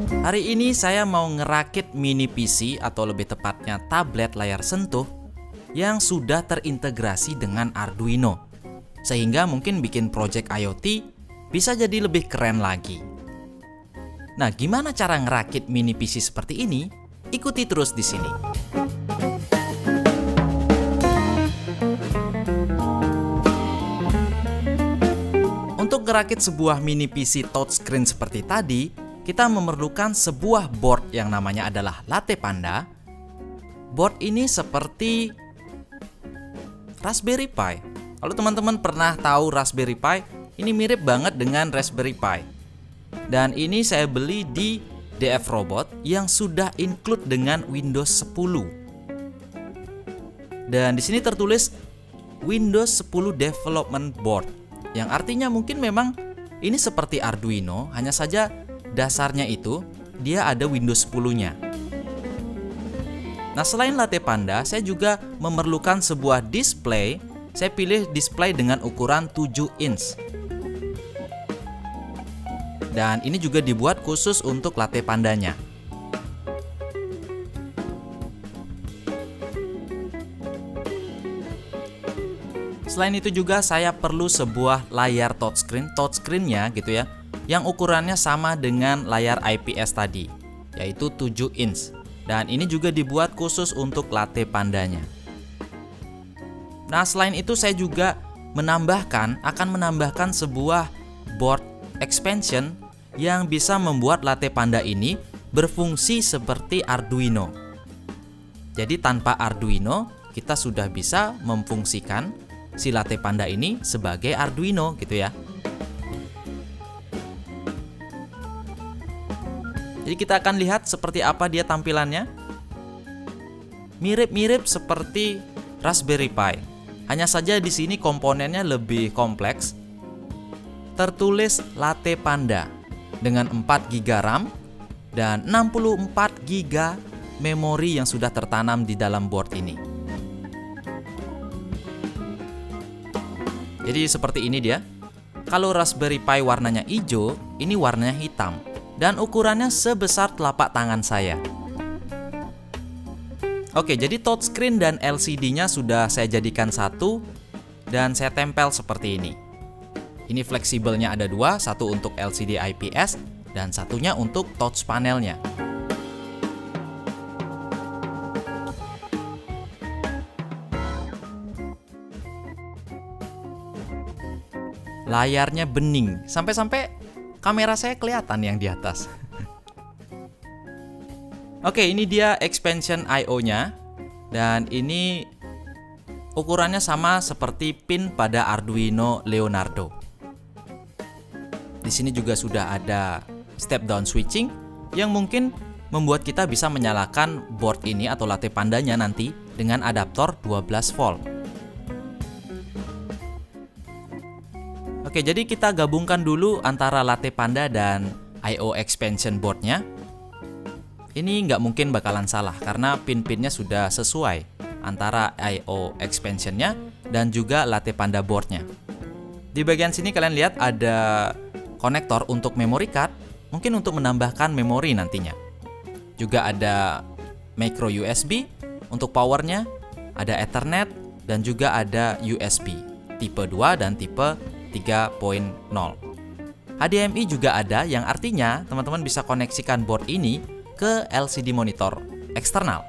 Hari ini saya mau ngerakit mini PC atau lebih tepatnya tablet layar sentuh yang sudah terintegrasi dengan Arduino. Sehingga mungkin bikin project IoT bisa jadi lebih keren lagi. Nah, gimana cara ngerakit mini PC seperti ini? Ikuti terus di sini. Untuk ngerakit sebuah mini PC touchscreen seperti tadi, kita memerlukan sebuah board yang namanya adalah Latte Panda. Board ini seperti Raspberry Pi. Kalau teman-teman pernah tahu Raspberry Pi, ini mirip banget dengan Raspberry Pi. Dan ini saya beli di DF Robot yang sudah include dengan Windows 10. Dan di sini tertulis Windows 10 Development Board, yang artinya mungkin memang ini seperti Arduino, hanya saja dasarnya itu dia ada Windows 10-nya. Nah, selain Latte Panda, saya juga memerlukan sebuah display. Saya pilih display dengan ukuran 7 inch. Dan ini juga dibuat khusus untuk Latte Pandanya. Selain itu juga saya perlu sebuah layar touchscreen-nya gitu ya, yang ukurannya sama dengan layar IPS tadi, yaitu 7 inch. Dan ini juga dibuat khusus untuk Latte Pandanya. Nah, selain itu saya juga akan menambahkan sebuah board expansion yang bisa membuat Latte Panda ini berfungsi seperti Arduino. Jadi tanpa Arduino, kita sudah bisa memfungsikan si Latte Panda ini sebagai Arduino gitu ya. Jadi kita akan lihat seperti apa dia tampilannya. Mirip-mirip seperti Raspberry Pi. Hanya saja di sini komponennya lebih kompleks. Tertulis Latte Panda dengan 4 GB RAM dan 64 GB memori yang sudah tertanam di dalam board ini. Jadi seperti ini dia. Kalau Raspberry Pi warnanya hijau, ini warnanya hitam. Dan ukurannya sebesar telapak tangan saya. Oke, jadi touchscreen dan LCD-nya sudah saya jadikan satu dan saya tempel seperti ini. Ini fleksibelnya ada dua, satu untuk LCD IPS dan satunya untuk touch panelnya. Layarnya bening, sampai-sampai kamera saya kelihatan yang di atas. Oke, ini dia expansion I/O-nya. Dan ini ukurannya sama seperti pin pada Arduino Leonardo. Di sini juga sudah ada step down switching yang mungkin membuat kita bisa menyalakan board ini atau Latte Pandanya nanti dengan adaptor 12 volt. Oke, jadi kita gabungkan dulu antara Latte Panda dan I/O expansion boardnya. Ini nggak mungkin bakalan salah karena pin-pinnya sudah sesuai antara I/O expansionnya dan juga Latte Panda boardnya. Di bagian sini kalian lihat ada konektor untuk memory card, mungkin untuk menambahkan memori nantinya. Juga ada micro USB untuk powernya, ada Ethernet dan juga ada USB tipe 2 dan tipe 3.0. HDMI juga ada yang artinya teman-teman bisa koneksikan board ini ke LCD monitor eksternal.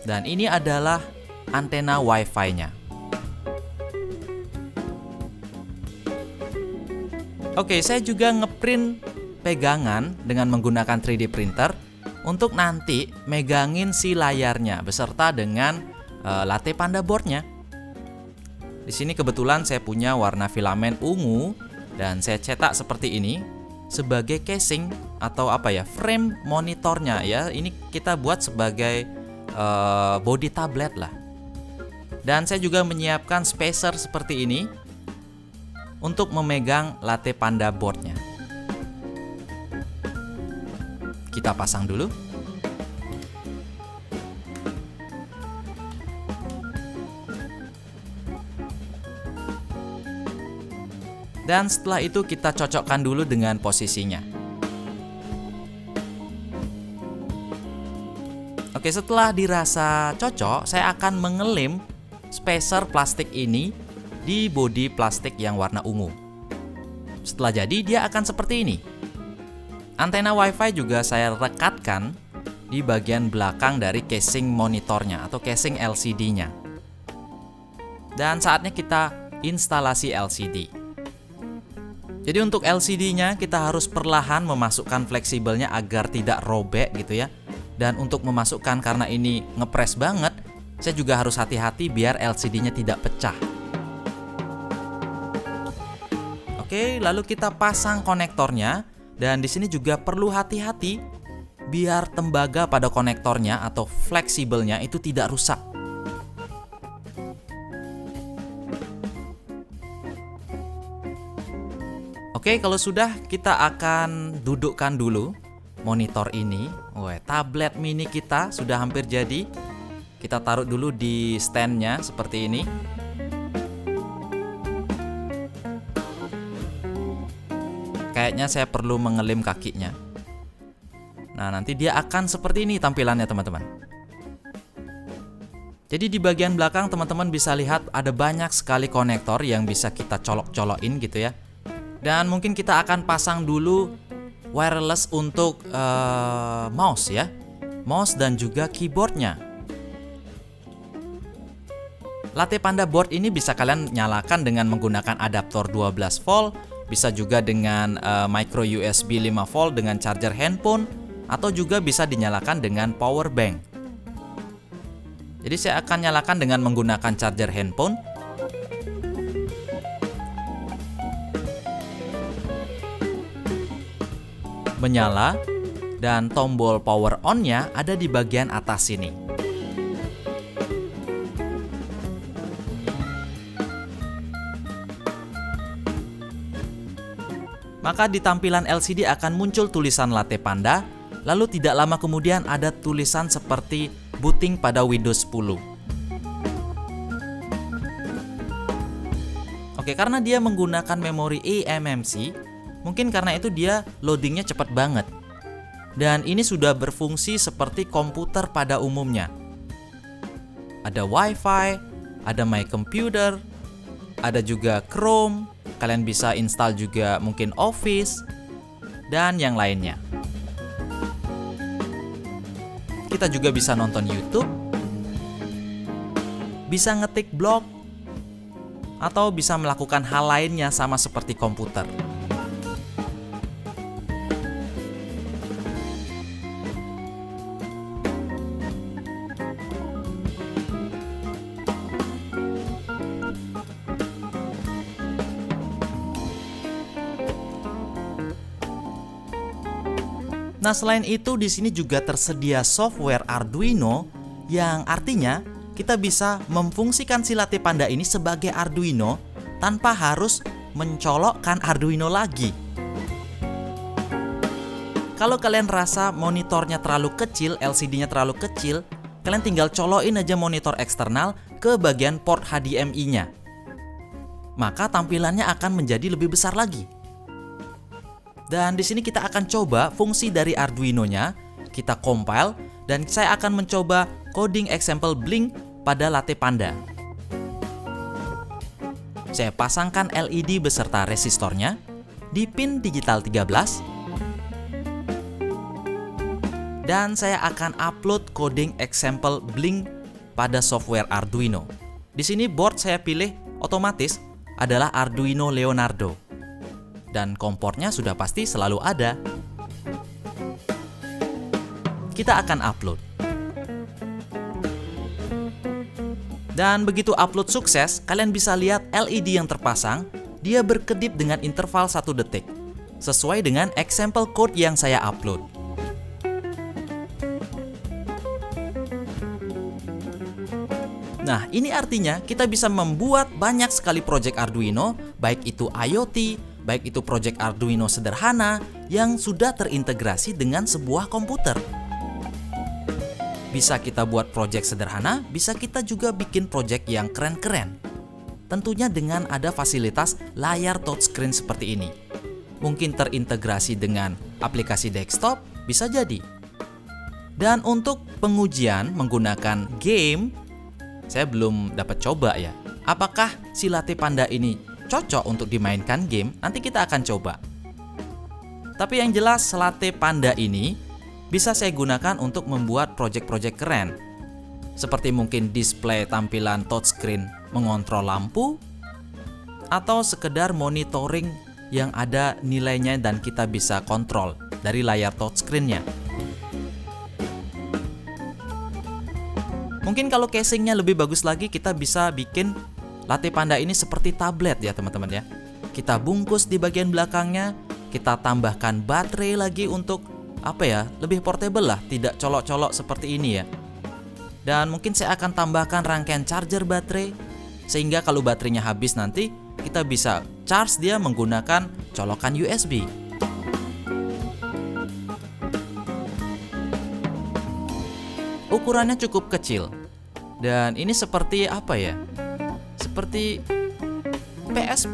Dan ini adalah antena Wi-Fi-nya. Oke, saya juga ngeprint pegangan dengan menggunakan 3D printer untuk nanti megangin si layarnya beserta dengan Latte Panda boardnya. Di sini kebetulan saya punya warna filamen ungu dan saya cetak seperti ini sebagai casing atau frame monitornya ya. Ini kita buat sebagai body tablet lah. Dan saya juga menyiapkan spacer seperti ini untuk memegang Latte Panda boardnya. Kita pasang dulu. Dan setelah itu kita cocokkan dulu dengan posisinya. Oke, setelah dirasa cocok, saya akan mengelem spacer plastik ini di bodi plastik yang warna ungu. Setelah jadi, dia akan seperti ini. Antena WiFi juga saya rekatkan di bagian belakang dari casing monitornya atau casing LCD-nya. Dan saatnya kita instalasi LCD. Jadi untuk LCD-nya kita harus perlahan memasukkan fleksibelnya agar tidak robek gitu ya. Dan untuk memasukkan, karena ini ngepres banget, saya juga harus hati-hati biar LCD-nya tidak pecah. Oke, lalu kita pasang konektornya, dan di sini juga perlu hati-hati biar tembaga pada konektornya atau fleksibelnya itu tidak rusak. Oke, kalau sudah, kita akan dudukkan dulu monitor ini. Tablet mini kita sudah hampir jadi. Kita taruh dulu di stand-nya seperti ini. Kayaknya saya perlu mengelem kakinya. Nah, nanti dia akan seperti ini tampilannya, teman-teman. Jadi di bagian belakang teman-teman bisa lihat ada banyak sekali konektor yang bisa kita colok-colokin gitu ya. Dan mungkin kita akan pasang dulu wireless untuk mouse ya, mouse dan juga keyboardnya. Latte Panda board ini bisa kalian nyalakan dengan menggunakan adaptor 12 volt, bisa juga dengan micro USB 5 volt dengan charger handphone, atau juga bisa dinyalakan dengan power bank. Jadi saya akan nyalakan dengan menggunakan charger handphone. Menyala, dan tombol power on-nya ada di bagian atas sini. Maka di tampilan LCD akan muncul tulisan Latte Panda, lalu tidak lama kemudian ada tulisan seperti booting pada Windows 10. Oke, karena dia menggunakan memori eMMC, mungkin karena itu dia loadingnya cepat banget. Dan ini sudah berfungsi seperti komputer pada umumnya. Ada WiFi, ada My Computer, ada juga Chrome, kalian bisa install juga mungkin Office, dan yang lainnya. Kita juga bisa nonton YouTube, bisa ngetik blog, atau bisa melakukan hal lainnya sama seperti komputer. Nah, selain itu di sini juga tersedia software Arduino yang artinya kita bisa memfungsikan si Latte Panda ini sebagai Arduino tanpa harus mencolokkan Arduino lagi. Kalau kalian rasa monitornya terlalu kecil, LCD-nya terlalu kecil, kalian tinggal colokin aja monitor eksternal ke bagian port HDMI-nya. Maka tampilannya akan menjadi lebih besar lagi. Dan di sini kita akan coba fungsi dari Arduino-nya, kita compile, dan saya akan mencoba coding example Blink pada Latte Panda. Saya pasangkan LED beserta resistornya di pin digital 13, dan saya akan upload coding example Blink pada software Arduino. Di sini board saya pilih otomatis adalah Arduino Leonardo. Dan komportnya sudah pasti selalu ada. Kita akan upload. Dan begitu upload sukses, kalian bisa lihat LED yang terpasang, dia berkedip dengan interval 1 detik, sesuai dengan example code yang saya upload. Nah, ini artinya kita bisa membuat banyak sekali project Arduino, baik itu IoT, baik itu project Arduino sederhana yang sudah terintegrasi dengan sebuah komputer. Bisa kita buat project sederhana, bisa kita juga bikin project yang keren-keren. Tentunya dengan ada fasilitas layar touchscreen seperti ini. Mungkin terintegrasi dengan aplikasi desktop, bisa jadi. Dan untuk pengujian menggunakan game, saya belum dapat coba ya. Apakah si Latte Panda ini cocok untuk dimainkan game? Nanti kita akan coba. Tapi yang jelas Latte Panda ini bisa saya gunakan untuk membuat project-project keren. Seperti mungkin display tampilan touchscreen mengontrol lampu, atau sekedar monitoring yang ada nilainya dan kita bisa kontrol dari layar touchscreen-nya. Mungkin kalau casingnya lebih bagus lagi, kita bisa bikin Latte Panda ini seperti tablet ya teman-teman ya. Kita bungkus di bagian belakangnya, kita tambahkan baterai lagi untuk lebih portable lah, tidak colok-colok seperti ini ya. Dan mungkin saya akan tambahkan rangkaian charger baterai, sehingga kalau baterainya habis nanti kita bisa charge dia menggunakan colokan USB. Ukurannya cukup kecil. Dan ini seperti seperti PSP,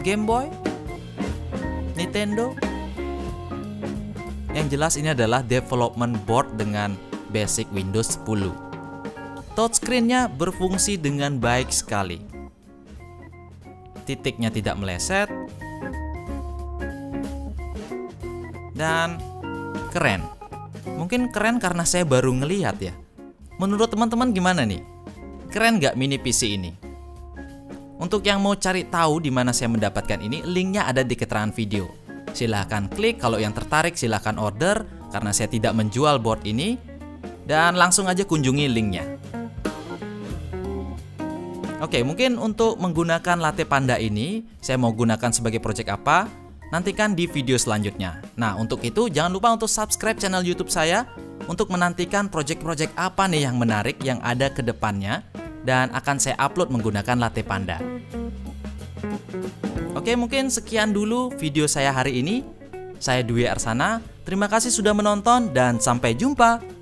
Game Boy, Nintendo. Yang jelas ini adalah development board dengan basic Windows 10. Touchscreen-nya berfungsi dengan baik sekali. Titiknya tidak meleset. Dan keren. Mungkin keren karena saya baru ngelihat ya. Menurut teman-teman gimana nih? Keren nggak mini PC ini? Untuk yang mau cari tahu di mana saya mendapatkan ini, linknya ada di keterangan video. Silahkan klik, kalau yang tertarik silahkan order, karena saya tidak menjual board ini. Dan langsung aja kunjungi linknya. Oke, mungkin untuk menggunakan Latte Panda ini, saya mau gunakan sebagai project apa? Nantikan di video selanjutnya. Nah, untuk itu jangan lupa untuk subscribe channel YouTube saya untuk menantikan project-project apa nih yang menarik yang ada ke depannya dan akan saya upload menggunakan Latte Panda. Oke, mungkin sekian dulu video saya hari ini. Saya Dwi Arsana. Terima kasih sudah menonton dan sampai jumpa.